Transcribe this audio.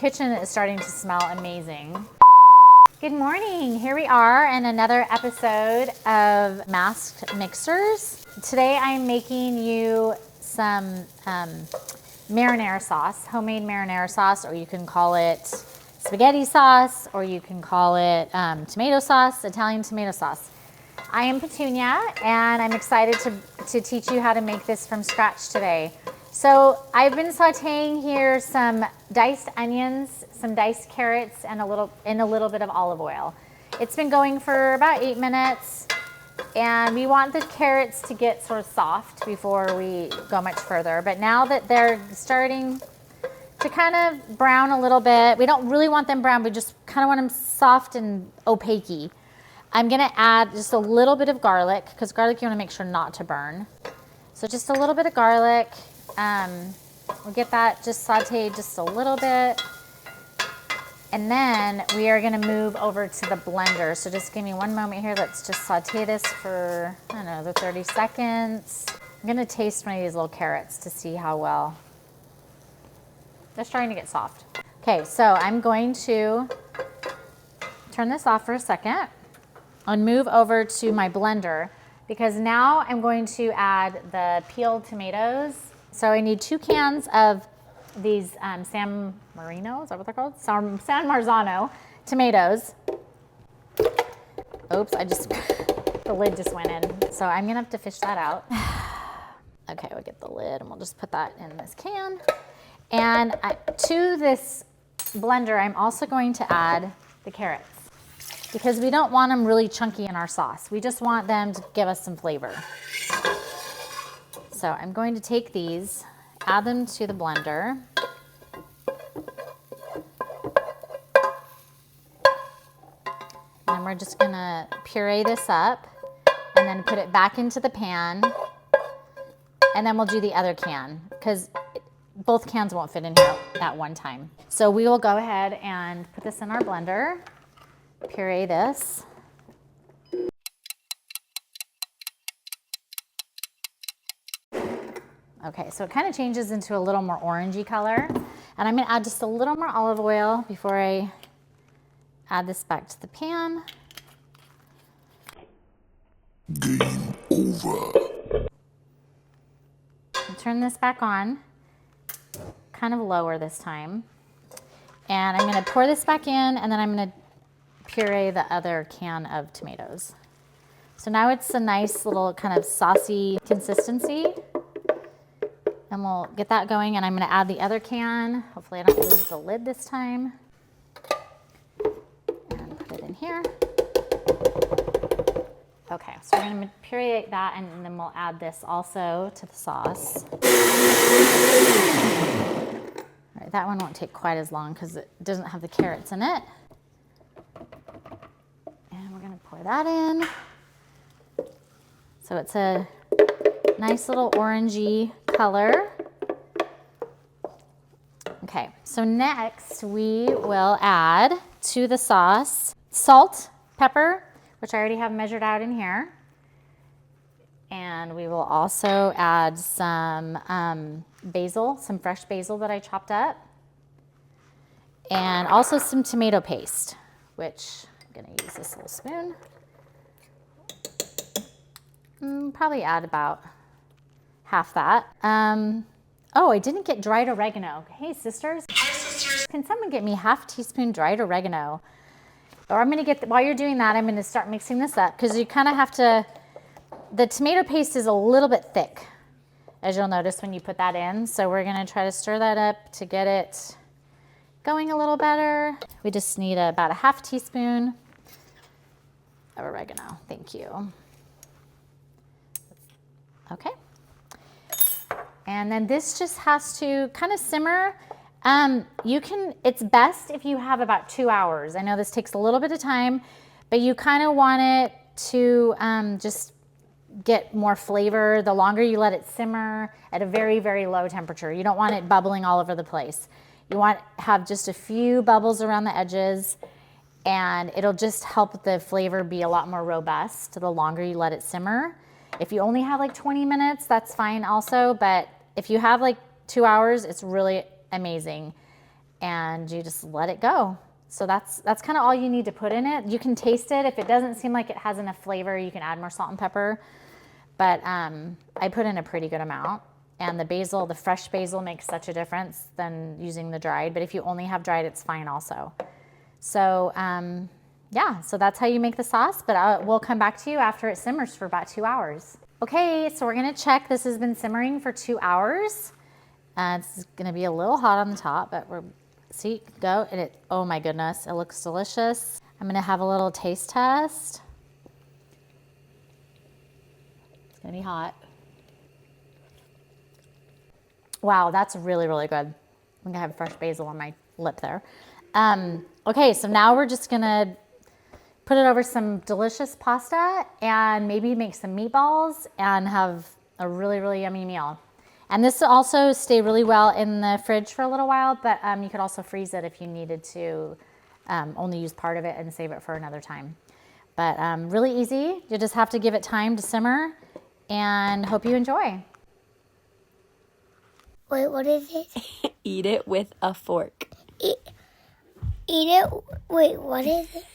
kitchen is starting to smell amazing. Good morning. Here we are in another episode of Masked Mixers. Today I'm making you some marinara sauce, homemade marinara sauce, or you can call it spaghetti sauce, or you can call it tomato sauce, Italian tomato sauce. I am Petunia, and I'm excited to teach you how to make this from scratch today. So I've been sauteing here some diced onions, some diced carrots, and a little bit of olive oil. It's been going for about 8 minutes, and we want the carrots to get sort of soft before we go much further. But now that they're starting to kind of brown a little bit, we don't really want them brown, we just kind of want them soft and opaque-y. I'm gonna add just a little bit of garlic, because garlic you wanna make sure not to burn. So just a little bit of garlic. We'll get that just sauteed just a little bit. And then we are gonna move over to the blender. So just give me one moment here. Let's just saute this for, I don't know, the 30 seconds. I'm gonna taste one of these little carrots to see how well. They're starting to get soft. Okay, so I'm going to turn this off for a second and move over to my blender, because now I'm going to add the peeled tomatoes. So I need 2 cans of these San Marino, is that what they're called? San Marzano tomatoes. Oops, the lid just went in. So I'm gonna have to fish that out. Okay, we'll get the lid and we'll just put that in this can. And to this blender, I'm also going to add the carrots, because we don't want them really chunky in our sauce. We just want them to give us some flavor. So I'm going to take these, add them to the blender. And we're just gonna puree this up and then put it back into the pan. And then we'll do the other can, because both cans won't fit in here at one time. So we will go ahead and put this in our blender, puree this. Okay, so it kind of changes into a little more orangey color. And I'm gonna add just a little more olive oil before I add this back to the pan. Game over. I'll turn this back on, kind of lower this time. And I'm gonna pour this back in, and then I'm gonna puree the other can of tomatoes. So now it's a nice little kind of saucy consistency. And we'll get that going, and I'm gonna add the other can. Hopefully I don't lose the lid this time. And put it in here. Okay, so we're gonna puree that, and then we'll add this also to the sauce. All right, that one won't take quite as long because it doesn't have the carrots in it. And we're gonna pour that in. So it's a nice little orangey color. Okay, so next we will add to the sauce salt, pepper, which I already have measured out in here. And we will also add some basil, some fresh basil that I chopped up. And also some tomato paste, which I'm gonna use this little spoon. Probably add about half that. Oh, I didn't get dried oregano. Hey, sisters. Hi, sisters. Can someone get me half teaspoon dried oregano? Or I'm gonna while you're doing that, I'm gonna start mixing this up, because you kind of have to, the tomato paste is a little bit thick, as you'll notice when you put that in. So we're gonna try to stir that up to get it going a little better. We just need about a half teaspoon of oregano. Thank you. Okay. And then this just has to kind of simmer. It's best if you have about 2 hours. I know this takes a little bit of time, but you kind of want it to just get more flavor. The longer you let it simmer at a very, very low temperature. You don't want it bubbling all over the place. You want to have just a few bubbles around the edges, and it'll just help the flavor be a lot more robust the longer you let it simmer. If you only have like 20 minutes, that's fine also, but if you have like 2 hours, it's really amazing. and you just let it go. So that's kind of all you need to put in it. You can taste it. If it doesn't seem like it has enough flavor, you can add more salt and pepper. But I put in a pretty good amount. And the basil, the fresh basil makes such a difference than using the dried. But if you only have dried, it's fine also. So yeah, so that's how you make the sauce. But we'll come back to you after it simmers for about 2 hours. Okay, so we're gonna check. This has been simmering for 2 hours. It's gonna be a little hot on the top, but see, go, and oh my goodness, it looks delicious. I'm gonna have a little taste test. It's gonna be hot. Wow, that's really, really good. I'm gonna have fresh basil on my lip there. Okay, so now we're just gonna put it over some delicious pasta and maybe make some meatballs and have a really, really yummy meal. And this will also stay really well in the fridge for a little while, but you could also freeze it if you needed to only use part of it and save it for another time. But really easy. You just have to give it time to simmer, and hope you enjoy. Wait, what is it? Eat it with a fork. Eat it. Wait, what is it?